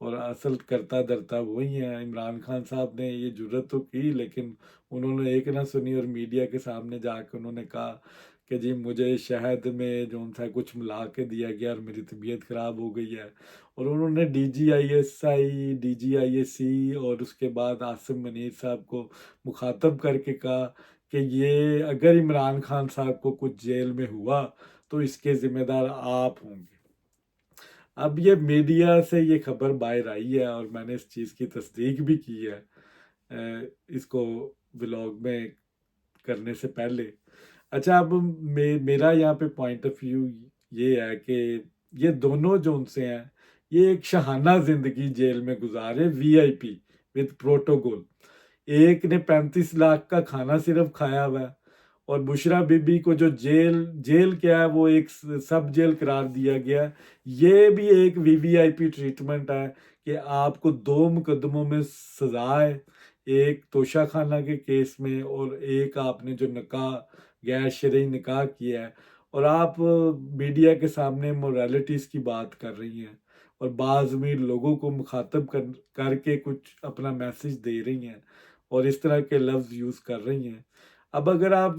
اور اصل کرتا درتا وہی ہیں۔ عمران خان صاحب نے یہ جرت تو کی، لیکن انہوں نے ایک نہ سنی اور میڈیا کے سامنے جا کے انہوں نے کہا کہ جی مجھے شہد میں جو تھا کچھ ملا کے دیا گیا اور میری طبیعت خراب ہو گئی ہے۔ اور انہوں نے D G I S I, D G I S C اور اس کے بعد عاصم منیر صاحب کو مخاطب کر کے کہا کہ یہ اگر عمران خان صاحب کو کچھ جیل میں ہوا تو اس کے ذمہ دار آپ ہوں گے۔ اب یہ میڈیا سے یہ خبر باہر آئی ہے اور میں نے اس چیز کی تصدیق بھی کی ہے اس کو ولاگ میں کرنے سے پہلے۔ اچھا، اب میرا یہاں پہ پوائنٹ آف ویو یہ ہے کہ یہ دونوں جو ان سے ہیں یہ ایک شاہانہ زندگی جیل میں گزارے، وی آئی پی وتھ پروٹوکول۔ ایک نے 35 لاکھ کا کھانا صرف کھایا ہوا ہے، اور بشرا بی بی کو جو جیل کیا ہے وہ ایک سب جیل قرار دیا گیا ہے۔ یہ بھی ایک وی آئی پی ٹریٹمنٹ ہے کہ آپ کو 2 مقدموں میں سزا ہے، ایک توشہ خانہ کے کیس میں اور ایک آپ نے جو نکاح، غیر شرعی نکاح کیا ہے، اور آپ میڈیا کے سامنے موریلٹیز کی بات کر رہی ہیں اور بعض امیر لوگوں کو مخاطب کر کے کچھ اپنا میسج دے رہی ہیں اور اس طرح کے لفظ یوز کر رہی ہیں۔ اب اگر آپ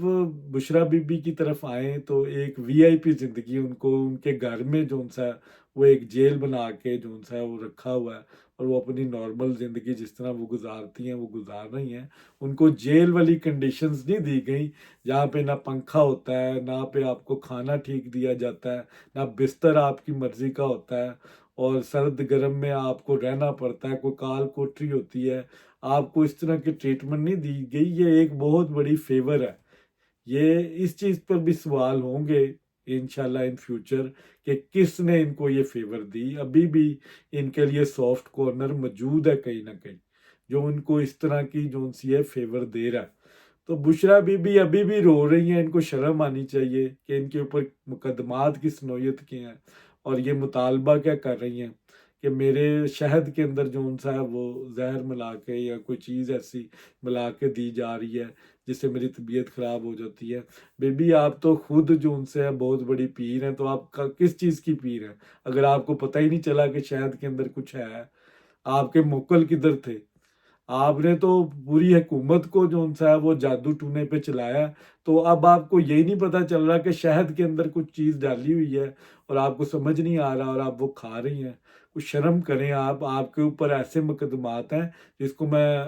بشرا بی بی کی طرف آئیں تو ایک وی آئی پی زندگی ان کو ان کے گھر میں جو سا وہ ایک جیل بنا کے جو سا وہ رکھا ہوا ہے، اور وہ اپنی نارمل زندگی جس طرح وہ گزارتی ہیں وہ گزار رہی ہیں۔ ان کو جیل والی کنڈیشنز نہیں دی گئی جہاں پہ نہ پنکھا ہوتا ہے، نہ پہ آپ کو کھانا ٹھیک دیا جاتا ہے، نہ بستر آپ کی مرضی کا ہوتا ہے، اور سرد گرم میں آپ کو رہنا پڑتا ہے، کوئی کال کوٹری ہوتی ہے، آپ کو اس طرح کی ٹریٹمنٹ نہیں دی گئی۔ یہ ایک بہت بڑی فیور ہے۔ یہ اس چیز پر بھی سوال ہوں گے انشاءاللہ ان فیوچر کہ کس نے ان کو یہ فیور دی۔ ابھی بھی ان کے لیے سافٹ کارنر موجود ہے کہیں نہ کہیں جو ان کو اس طرح کی جو سی ہے فیور دے رہا ہے۔ تو بشرا بی بی ابھی بھی رو رہی ہیں، ان کو شرم آنی چاہیے کہ ان کے اوپر مقدمات کس نوعیت کے ہیں، اور یہ مطالبہ کیا کر رہی ہیں کہ میرے شہد کے اندر جو سا ہے وہ زہر ملا کے یا کوئی چیز ایسی ملا کے دی جا رہی ہے جس سے میری طبیعت خراب ہو جاتی ہے۔ بیبی آپ تو خود جو ان سے ہے بہت بڑی پیر ہیں، تو آپ کس چیز کی پیر ہیں اگر آپ کو پتہ ہی نہیں چلا کہ شہد کے اندر کچھ ہے؟ آپ کے موکل کدھر تھے؟ آپ نے تو پوری حکومت کو جو سا ہے وہ جادو ٹونے پہ چلایا، تو اب آپ کو یہی نہیں پتہ چل رہا کہ شہد کے اندر کچھ چیز ڈالی ہوئی ہے اور آپ کو سمجھ نہیں آ رہا اور آپ وہ کھا رہی ہیں۔ کچھ شرم کریں آپ کے اوپر ایسے مقدمات ہیں جس کو میں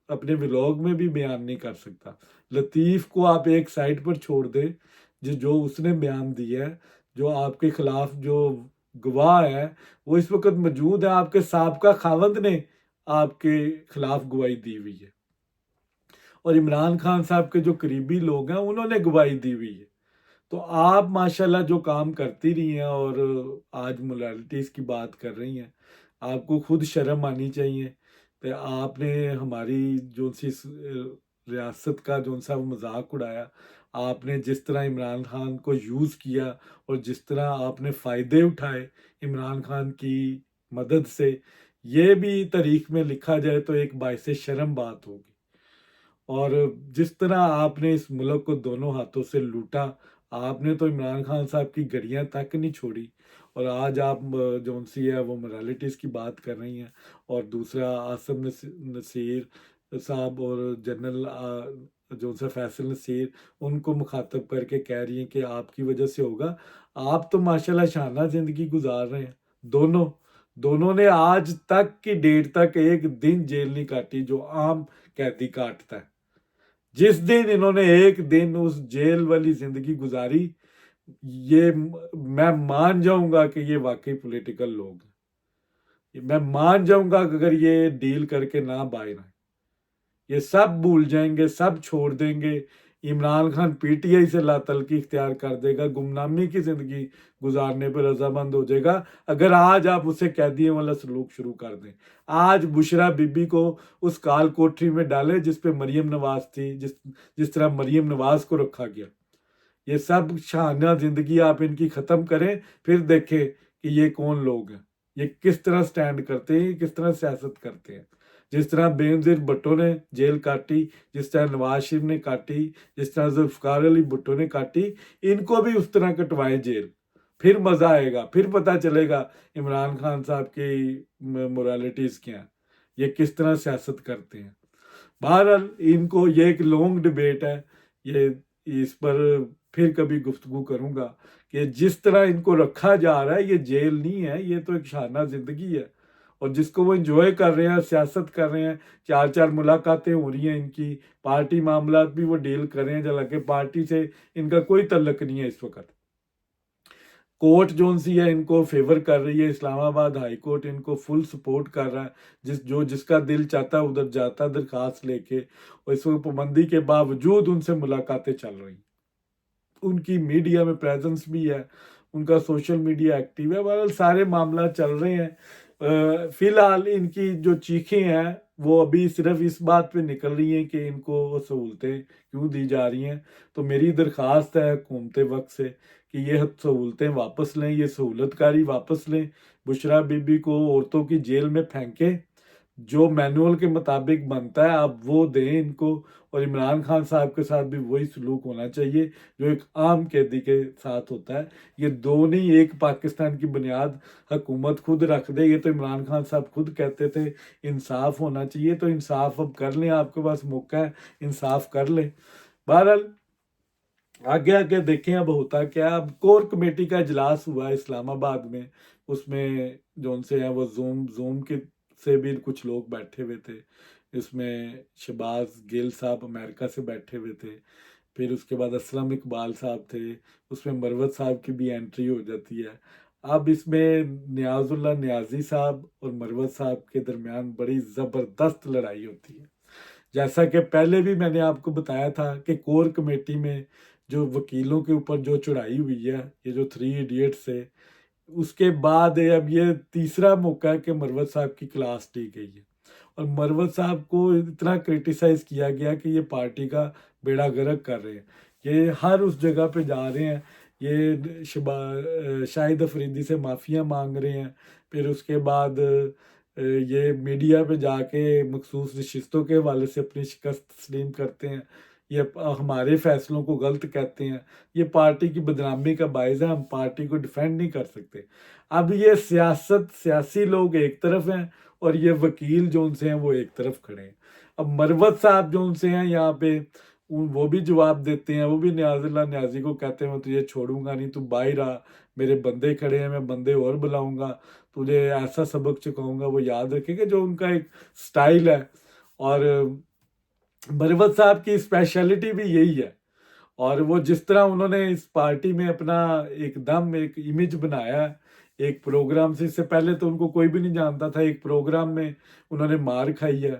اپنے ولاگ میں بھی بیان نہیں کر سکتا۔ لطیف کو آپ ایک سائڈ پر چھوڑ دیں، جو اس نے بیان دیا ہے، جو آپ کے خلاف جو گواہ ہے وہ اس وقت موجود ہے، آپ کے سابقہ خاوند نے آپ کے خلاف گواہی دی ہوئی ہے، اور عمران خان صاحب کے جو قریبی لوگ ہیں انہوں نے گواہی دی ہوئی ہے۔ تو آپ ماشاءاللہ جو کام کرتی رہی ہیں اور آج موریلٹیز کی بات کر رہی ہیں، آپ کو خود شرم آنی چاہیے کہ آپ نے ہماری جو سی ریاست کا جو سا مذاق اڑایا، آپ نے جس طرح عمران خان کو یوز کیا اور جس طرح آپ نے فائدے اٹھائے عمران خان کی مدد سے، یہ بھی تاریخ میں لکھا جائے تو ایک باعث شرم بات ہوگی۔ اور جس طرح آپ نے اس ملک کو دونوں ہاتھوں سے لوٹا، آپ نے تو عمران خان صاحب کی گڑیاں تک نہیں چھوڑی، اور آج آپ جو سی ہے وہ موریلٹیز کی بات کر رہی ہیں، اور دوسرا عاصم نصیر صاحب اور جنرل جو سا فیصل نصیر ان کو مخاطب کر کے کہہ رہی ہیں کہ آپ کی وجہ سے ہوگا۔ آپ تو ماشاءاللہ شانہ زندگی گزار رہے ہیں، دونوں نے آج تک کی ڈیٹ تک ایک دن جیل نہیں کاٹی جو عام قیدی کاٹتا ہے۔ جس دن انہوں نے ایک دن اس جیل والی زندگی گزاری، یہ میں مان جاؤں گا کہ یہ واقعی پولیٹیکل لوگ ہیں، میں مان جاؤں گا کہ اگر یہ ڈیل کر کے نہ باہر آئیں، یہ سب بھول جائیں گے، سب چھوڑ دیں گے۔ Imran Khan P T I سے لا تعلقی اختیار کر دے گا، گمنامی کی زندگی گزارنے پر رضامند ہو جائے گا اگر آج آپ اسے قیدیوں والا سلوک شروع کر دیں۔ آج بشرا بی بی کو اس کال کوٹری میں ڈالے جس پہ مریم نواز تھی، جس طرح مریم نواز کو رکھا گیا۔ یہ سب شاہانہ زندگی آپ ان کی ختم کریں، پھر دیکھیں کہ یہ کون لوگ ہیں، یہ کس طرح سٹینڈ کرتے ہیں، کس طرح سیاست کرتے ہیں۔ جس طرح بینظیر بھٹو نے جیل کاٹی، جس طرح نواز شریف نے کاٹی، جس طرح ذوالفقار علی بھٹو نے کاٹی، ان کو بھی اس طرح کٹوائے جیل، پھر مزہ آئے گا، پھر پتہ چلے گا عمران خان صاحب کی مورالٹیز کیا ہیں، یہ کس طرح سیاست کرتے ہیں۔ بہرحال ان کو یہ ایک لانگ ڈبیٹ ہے، یہ اس پر پھر کبھی گفتگو کروں گا کہ جس طرح ان کو رکھا جا رہا ہے یہ جیل نہیں ہے، یہ تو ایک شانہ زندگی ہے، اور جس کو وہ انجوائے کر رہے ہیں، سیاست کر رہے ہیں، 4 ملاقاتیں ہو رہی ہیں ان کی، پارٹی معاملات بھی وہ ڈیل کر رہے ہیں، حالانکہ پارٹی سے ان کا کوئی تعلق نہیں ہے اس وقت۔ کورٹ جون سی ہے ان کو فیور کر رہی ہے، اسلام آباد ہائی کورٹ ان کو فل سپورٹ کر رہا ہے، جس کا دل چاہتا ہے ادھر جاتا درخواست لے کے، اور اس وقت پابندی کے باوجود ان سے ملاقاتیں چل رہی ہیں، ان کی میڈیا میں پریزنس بھی ہے، ان کا سوشل میڈیا ایکٹیو ہے، بہرحال سارے معاملات چل رہے ہیں۔ فی الحال ان کی جو چیخیں ہیں وہ ابھی صرف اس بات پہ نکل رہی ہیں کہ ان کو سہولتیں کیوں دی جا رہی ہیں، تو میری درخواست ہے حکومت وقت سے کہ یہ سہولتیں واپس لیں، یہ سہولت کاری واپس لیں، بشرا بی بی کو عورتوں کی جیل میں پھینکیں، جو مینول کے مطابق بنتا ہے اب وہ دیں ان کو، اور عمران خان صاحب کے ساتھ بھی وہی سلوک ہونا چاہیے جو ایک عام قیدی کے ساتھ ہوتا ہے۔ یہ دو نہیں، ایک پاکستان کی بنیاد حکومت خود رکھ دے، یہ تو عمران خان صاحب خود کہتے تھے انصاف ہونا چاہیے، تو انصاف اب کر لیں، آپ کے پاس موقع ہے، انصاف کر لیں۔ بہرحال آگے آگے دیکھیں اب ہوتا کیا۔ اب کور کمیٹی کا اجلاس ہوا ہے اسلام آباد میں، اس میں جو ان سے ہیں وہ زوم کے سے بھی کچھ لوگ بیٹھے ہوئے تھے، اس میں شہباز گل صاحب امریکہ سے بیٹھے ہوئے تھے، پھر اس کے بعد اسلم اقبال صاحب تھے، اس میں مروت صاحب کی بھی انٹری ہو جاتی ہے۔ اب اس میں نیاز اللہ نیازی صاحب اور مروت صاحب کے درمیان بڑی زبردست لڑائی ہوتی ہے، جیسا کہ پہلے بھی میں نے آپ کو بتایا تھا کہ کور کمیٹی میں جو وکیلوں کے اوپر جو چڑھائی ہوئی ہے، یہ جو 3 ایڈیٹس ہے، اس کے بعد اب یہ تیسرا موقع ہے کہ مروت صاحب کی کلاس لی گئی ہے، اور مروت صاحب کو اتنا کرٹیسائز کیا گیا کہ یہ پارٹی کا بیڑا غرق کر رہے ہیں، یہ ہر اس جگہ پہ جا رہے ہیں، یہ شاہد افریدی سے معافیاں مانگ رہے ہیں، پھر اس کے بعد یہ میڈیا پہ جا کے مخصوص نشستوں کے حوالے سے اپنی شکست تسلیم کرتے ہیں، یہ ہمارے فیصلوں کو غلط کہتے ہیں، یہ پارٹی کی بدنامی کا باعث ہے، ہم پارٹی کو ڈیفینڈ نہیں کر سکتے۔ اب یہ سیاسی لوگ ایک طرف ہیں اور یہ وکیل جو ان سے ہیں وہ ایک طرف کھڑے ہیں۔ اب مروت صاحب جو ان سے ہیں یہاں پہ وہ بھی جواب دیتے ہیں، وہ بھی نیاز اللہ نیازی کو کہتے ہیں میں تجھے چھوڑوں گا نہیں، تو باہر آ، میرے بندے کھڑے ہیں، میں بندے اور بلاؤں گا، تجھے ایسا سبق چکاؤں گا، وہ یاد رکھے گا، جو ان کا ایک سٹائل ہے۔ اور مروت صاحب کی اسپیشلٹی بھی یہی ہے، اور وہ جس طرح انہوں نے اس پارٹی میں اپنا ایک دم ایک امیج بنایا ہے، ایک پروگرام سے، اس سے پہلے تو ان کو کوئی بھی نہیں جانتا تھا، ایک پروگرام میں انہوں نے مار کھائی ہے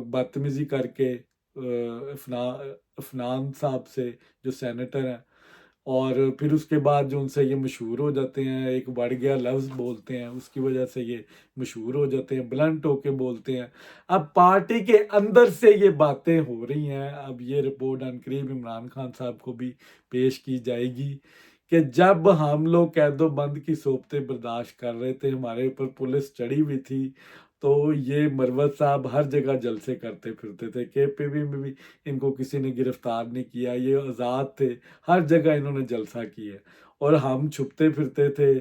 بدتمیزی کر کے افنان صاحب سے جو سینیٹر ہیں، اور پھر اس کے بعد جو ان سے یہ مشہور ہو جاتے ہیں، ایک بڑھ گیا لفظ بولتے ہیں، اس کی وجہ سے یہ مشہور ہو جاتے ہیں، بلنٹ ہو کے بولتے ہیں۔ اب پارٹی کے اندر سے یہ باتیں ہو رہی ہیں، اب یہ رپورٹ عنقریب عمران خان صاحب کو بھی پیش کی جائے گی کہ جب ہم لوگ قید و بند کی صحبتیں برداشت کر رہے تھے، ہمارے اوپر پولیس چڑھی ہوئی تھی، تو یہ مروت صاحب ہر جگہ جلسے کرتے پھرتے تھے، کے پی وی میں بھی ان کو کسی نے گرفتار نہیں کیا، یہ آزاد تھے، ہر جگہ انہوں نے جلسہ کیا، اور ہم چھپتے پھرتے تھے،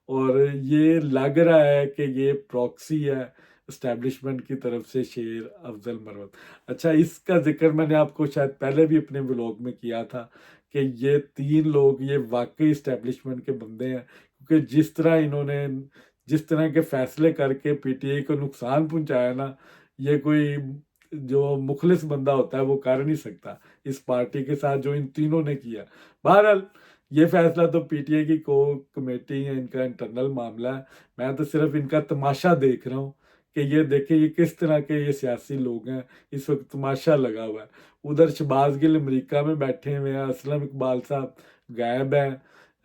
اور یہ لگ رہا ہے کہ یہ پراکسی ہے اسٹیبلشمنٹ کی طرف سے شیر افضل مروت۔ اچھا، اس کا ذکر میں نے آپ کو شاید پہلے بھی اپنے بلاگ میں کیا تھا کہ یہ 3 لوگ یہ واقعی اسٹیبلشمنٹ کے بندے ہیں، کیونکہ جس طرح کے فیصلے کر کے پی ٹی آئی کو نقصان پہنچایا نا، یہ کوئی جو مخلص بندہ ہوتا ہے وہ کر نہیں سکتا اس پارٹی کے ساتھ جو ان تینوں نے کیا۔ بہرحال یہ فیصلہ تو پی ٹی آئی کی کمیٹی ہے، ان کا انٹرنل معاملہ ہے، میں تو صرف ان کا تماشا دیکھ رہا ہوں کہ یہ دیکھیں یہ کس طرح کے یہ سیاسی لوگ ہیں، اس وقت تماشا لگا ہوا ہے۔ ادھر شہباز گل امریکہ میں بیٹھے ہوئے ہیں، اسلم اقبال صاحب غائب ہیں،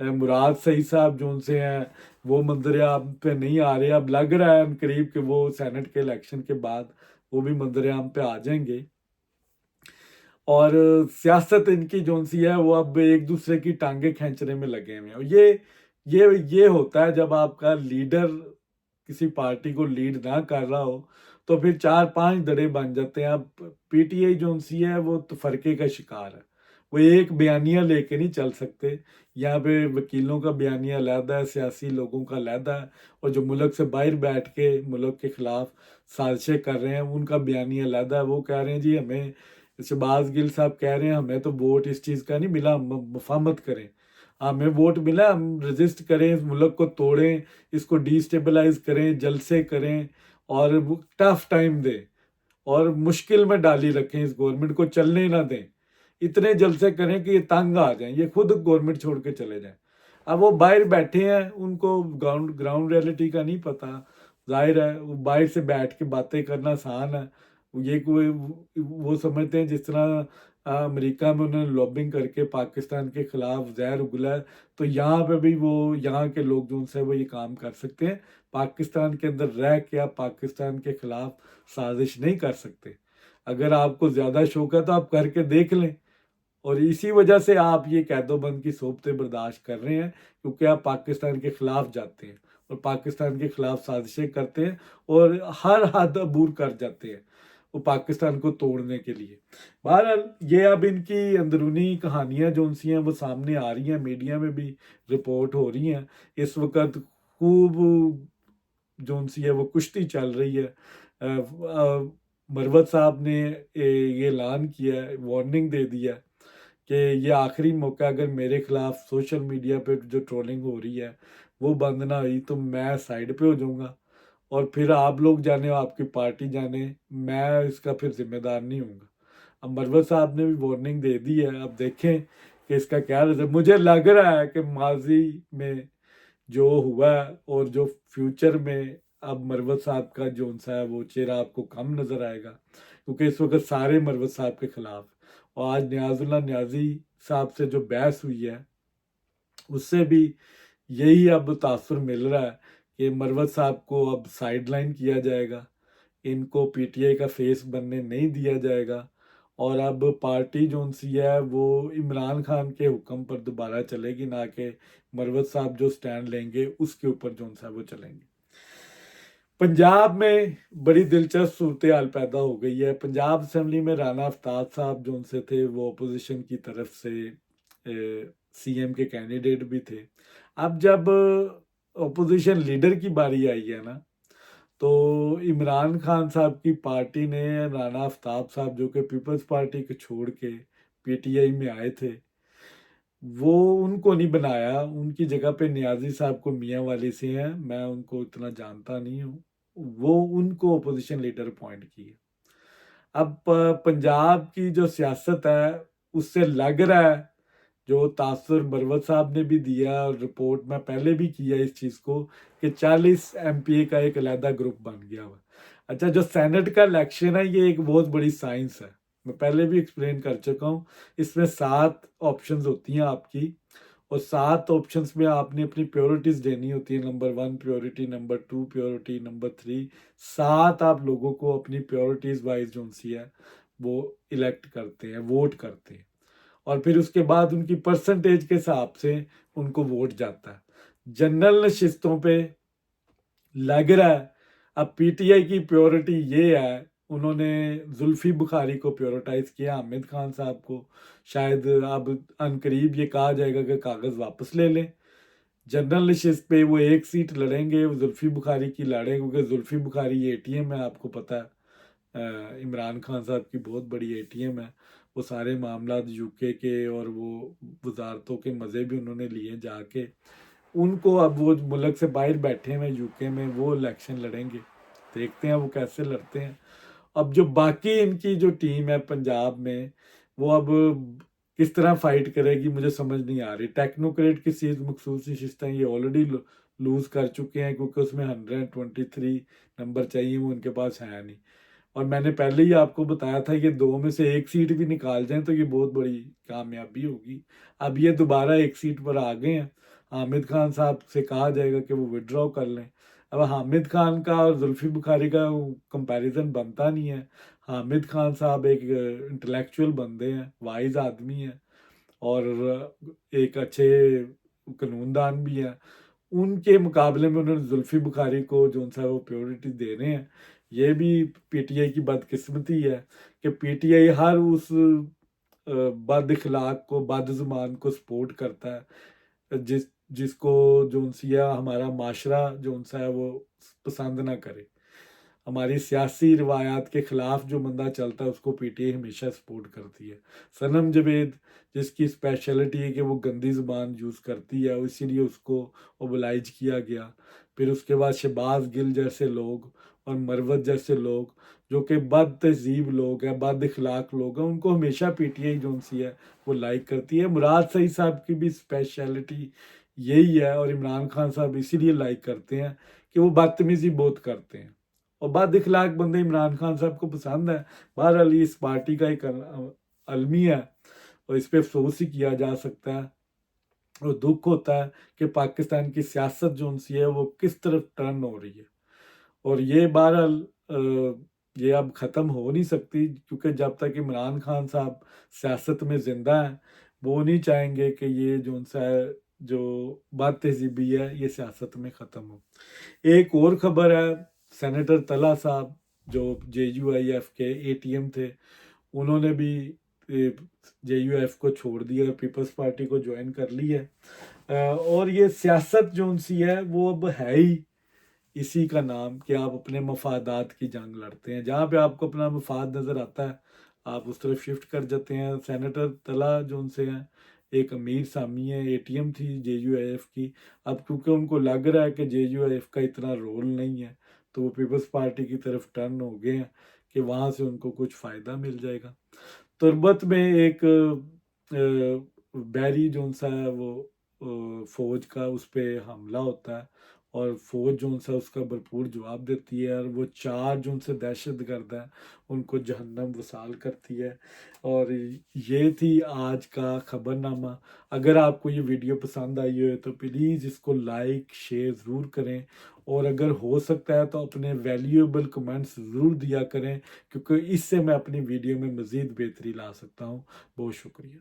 مراد سعید صاحب جو ان سے ہیں وہ منظر عام پہ نہیں آ رہے، اب لگ رہا ہے ان قریب کہ وہ سینٹ کے الیکشن کے بعد وہ بھی منظر عام پہ آ جائیں گے، اور سیاست ان کی جو سی ہے وہ اب ایک دوسرے کی ٹانگیں کھینچنے میں لگے ہوئے ہیں، اور یہ ہوتا ہے جب آپ کا لیڈر کسی پارٹی کو لیڈ نہ کر رہا ہو تو پھر 4-5 دڑے بن جاتے ہیں۔ اب پی ٹی آئی جو سی ہے وہ تفرقے کا شکار ہے، وہ ایک بیانیہ لے کے نہیں چل سکتے. یہاں پہ وکیلوں کا بیانیہ علیحدہ ہے, سیاسی لوگوں کا علیحدہ ہے, اور جو ملک سے باہر بیٹھ کے ملک کے خلاف سازشیں کر رہے ہیں ان کا بیانیہ علیحدہ ہے. وہ کہہ رہے ہیں جی ہمیں, شہباز گل صاحب کہہ رہے ہیں ہمیں تو ووٹ اس چیز کا نہیں ملا, مفاہمت کریں, ہمیں ووٹ ملا, ہم رجسٹ کریں, اس ملک کو توڑیں, اس کو ڈی اسٹیبلائز کریں, جلسے کریں اور ٹف ٹائم دیں اور مشکل میں ڈالی رکھیں, اس گورنمنٹ کو چلنے نہ دیں, اتنے جلسے کریں کہ یہ تنگ آ جائیں, یہ خود گورنمنٹ چھوڑ کے چلے جائیں. اب وہ باہر بیٹھے ہیں, ان کو گراؤنڈ ریئلٹی کا نہیں پتہ. ظاہر ہے وہ باہر سے بیٹھ کے باتیں کرنا آسان ہے. یہ کوئی وہ سمجھتے ہیں جس طرح امریکہ میں انہوں نے لابنگ کر کے پاکستان کے خلاف زہر اگلا ہے, تو یہاں پہ بھی وہ یہاں کے لوگ جو ان سے وہ یہ کام کر سکتے ہیں. پاکستان کے اندر رہ کے آپ پاکستان کے خلاف سازش نہیں کر سکتے. اگر آپ کو زیادہ شوق ہے تو آپ کر کے دیکھ لیں, اور اسی وجہ سے آپ یہ قید و بند کی صحبتیں برداشت کر رہے ہیں, کیونکہ آپ پاکستان کے خلاف جاتے ہیں اور پاکستان کے خلاف سازشیں کرتے ہیں اور ہر حد عبور کر جاتے ہیں وہ پاکستان کو توڑنے کے لیے. بہرحال یہ اب ان کی اندرونی کہانیاں جو ان سی ہیں وہ سامنے آ رہی ہیں, میڈیا میں بھی رپورٹ ہو رہی ہیں. اس وقت خوب جو ان سی ہے وہ کشتی چل رہی ہے. مروت صاحب نے یہ اعلان کیا ہے, وارننگ دے دیا کہ یہ آخری موقع, اگر میرے خلاف سوشل میڈیا پہ جو ٹرولنگ ہو رہی ہے وہ بند نہ ہوئی تو میں سائڈ پہ ہو جاؤں گا, اور پھر آپ لوگ جانے, آپ کی پارٹی جانے, میں اس کا پھر ذمہ دار نہیں ہوں گا. اب مروت صاحب نے بھی وارننگ دے دی ہے, اب دیکھیں کہ اس کا کیا رزلٹ. مجھے لگ رہا ہے کہ ماضی میں جو ہوا ہے اور جو فیوچر میں اب مروت صاحب کا جو سا ہے وہ چہرہ آپ کو کم نظر آئے گا, کیونکہ اس وقت سارے مروت صاحب کے خلاف. اور آج نیاز اللہ نیازی صاحب سے جو بحث ہوئی ہے اس سے بھی یہی اب تاثر مل رہا ہے کہ مروت صاحب کو اب سائیڈ لائن کیا جائے گا, ان کو پی ٹی آئی کا فیس بننے نہیں دیا جائے گا, اور اب پارٹی جو سی ہے وہ عمران خان کے حکم پر دوبارہ چلے گی, نہ کہ مروت صاحب جو سٹینڈ لیں گے اس کے اوپر جو سا وہ چلیں گے. پنجاب میں بڑی دلچسپ صورتحال پیدا ہو گئی ہے. پنجاب اسمبلی میں رانا افطاب صاحب جو ان سے تھے وہ اپوزیشن کی طرف سے سی ایم کے کینڈیڈیٹ بھی تھے. اب جب اپوزیشن لیڈر کی باری آئی ہے نا, تو عمران خان صاحب کی پارٹی نے رانا افطاب صاحب جو کہ پیپلز پارٹی کو چھوڑ کے پی ٹی آئی میں آئے تھے, وہ ان کو نہیں بنایا. ان کی جگہ پہ نیازی صاحب کو میاں والی سے ہیں, میں ان کو اتنا جانتا نہیں ہوں, وہ ان کو اپوزیشن لیڈر اپوائنٹ کی. اب پنجاب کی جو سیاست ہے اس سے لگ رہا ہے, جو تاثر مروت صاحب نے بھی دیا اور رپورٹ میں پہلے بھی کیا اس چیز کو, کہ 40 ایم پی اے کا ایک علیحدہ گروپ بن گیا ہوا. اچھا, جو سینٹ کا الیکشن ہے یہ ایک بہت بڑی سائنس ہے, میں پہلے بھی ایکسپلین کر چکا ہوں. اس میں 7 آپشنز ہوتی ہیں آپ کی, اور 7 آپشنز میں آپ نے اپنی پیورٹیز دینی ہوتی ہیں. Number 1 priority, number 2 priority, number 3, 7 آپ لوگوں کو اپنی پیورٹیز وائز جو سی ہے وہ الیکٹ کرتے ہیں, ووٹ کرتے ہیں, اور پھر اس کے بعد ان کی پرسنٹیج کے حساب سے ان کو ووٹ جاتا ہے. جنرل نشستوں پہ لگ رہا ہے اب پی ٹی آئی کی پیورٹی یہ ہے, انہوں نے زلفی بخاری کو پیورٹائز کیا, حامد خان صاحب کو. شاید اب عنقریب یہ کہا جائے گا کہ کاغذ واپس لے لیں. جنرل نشست پہ وہ 1 سیٹ لڑیں گے, وہ زلفی بخاری کی لڑیں, کیونکہ زلفی بخاری یہ اے ٹی ایم ہے, آپ کو پتہ ہے عمران خان صاحب کی بہت بڑی اے ٹی ایم ہے. وہ سارے معاملات یو کے اور وہ وزارتوں کے مزے بھی انہوں نے لیے جا کے. ان کو اب وہ ملک سے باہر بیٹھے ہوئے یو کے میں, وہ الیکشن لڑیں گے, دیکھتے ہیں وہ کیسے لڑتے ہیں. اب جو باقی ان کی جو ٹیم ہے پنجاب میں, وہ اب کس طرح فائٹ کرے گی مجھے سمجھ نہیں آ رہی. ٹیکنوکریٹ کی سیٹ مخصوص نشستیں یہ آلریڈی لوز کر چکے ہیں, کیونکہ اس میں 123 نمبر چاہیے, وہ ان کے پاس ہے نہیں. اور میں نے پہلے ہی آپ کو بتایا تھا کہ 2 میں سے 1 سیٹ بھی نکال جائیں تو یہ بہت بڑی کامیابی ہوگی. اب یہ دوبارہ 1 سیٹ پر آ گئے ہیں. حامد خان صاحب سے کہا جائے گا کہ وہ وڈرا کر لیں. اب حامد خان کا اور زلفی بخاری کا کمپیریزن بنتا نہیں ہے. حامد خان صاحب ایک انٹلیکچوئل بندے ہیں, وائز آدمی ہیں, اور ایک اچھے قانون دان بھی ہیں. ان کے مقابلے میں انہوں نے زلفی بخاری کو جو سا وہ پیورٹی دے رہے ہیں. یہ بھی پی ٹی آئی کی بدقسمتی ہے کہ پی ٹی آئی ہر اس بد اخلاق کو بد زبان کو سپورٹ کرتا ہے، جس کو جو سی ہے ہمارا معاشرہ جو سا ہے وہ پسند نہ کرے۔ ہماری سیاسی روایات کے خلاف جو بندہ چلتا ہے اس کو پی ٹی آئی ہمیشہ سپورٹ کرتی ہے۔ صنم جاوید جس کی اسپیشلٹی ہے کہ وہ گندی زبان یوز کرتی ہے، اسی لیے اس کو اوبلائج کیا گیا۔ پھر اس کے بعد شہباز گل جیسے لوگ اور مروت جیسے لوگ جو کہ بد تہذیب لوگ ہیں، بد اخلاق لوگ ہیں، ان کو ہمیشہ پی ٹی آئی جو سی ہے وہ لائک کرتی ہے۔ مراد سعید صاحب کی بھی اسپیشلٹی یہی ہے، اور عمران خان صاحب اسی لیے لائک کرتے ہیں کہ وہ بدتمیزی بہت کرتے ہیں، اور بد اخلاق بندے عمران خان صاحب کو پسند ہے۔ بہرحال اس پارٹی کا ایک المی ہے، اور اس پہ افسوس ہی کیا جا سکتا ہے، اور دکھ ہوتا ہے کہ پاکستان کی سیاست جو سی ہے وہ کس طرف ٹرن ہو رہی ہے، اور یہ بہرحال یہ اب ختم ہو نہیں سکتی، کیونکہ جب تک عمران خان صاحب سیاست میں زندہ ہیں وہ نہیں چاہیں گے کہ یہ جو سا ہے جو بد تہذیبی ہے یہ سیاست میں ختم ہو۔ ایک اور خبر ہے، سینیٹر طلحہ صاحب جو جے یو آئی ایف کے اے ٹی ایم تھے، انہوں نے بھی جے یو ایف کو چھوڑ دیا، پیپلز پارٹی کو جوائن کر لی ہے، اور یہ سیاست جو سی ہے وہ اب ہے ہی اسی کا نام کہ آپ اپنے مفادات کی جنگ لڑتے ہیں، جہاں پہ آپ کو اپنا مفاد نظر آتا ہے آپ اس طرف شفٹ کر جاتے ہیں۔ سینیٹر طلحہ جو سے ہیں ایک امیر سامی ہے، اے ٹی ایم تھی جے یو آئی ایف کی، اب کیونکہ ان کو لگ رہا ہے کہ جے یو آئی ایف کا اتنا رول نہیں ہے تو وہ پیپلز پارٹی کی طرف ٹرن ہو گئے ہیں کہ وہاں سے ان کو کچھ فائدہ مل جائے گا۔ تربت میں ایک بیری جو سا ہے وہ فوج کا اس پہ حملہ ہوتا ہے، اور فوج جو سا اس کا بھرپور جواب دیتی ہے، اور وہ 4 جو سے دہشت گرد ہیں ان کو جہنم وصال کرتی ہے۔ اور یہ تھی آج کا خبر نامہ۔ اگر آپ کو یہ ویڈیو پسند آئی ہو تو پلیز اس کو لائک شیئر ضرور کریں، اور اگر ہو سکتا ہے تو اپنے ویلیویبل کمنٹس ضرور دیا کریں، کیونکہ اس سے میں اپنی ویڈیو میں مزید بہتری لا سکتا ہوں۔ بہت شکریہ۔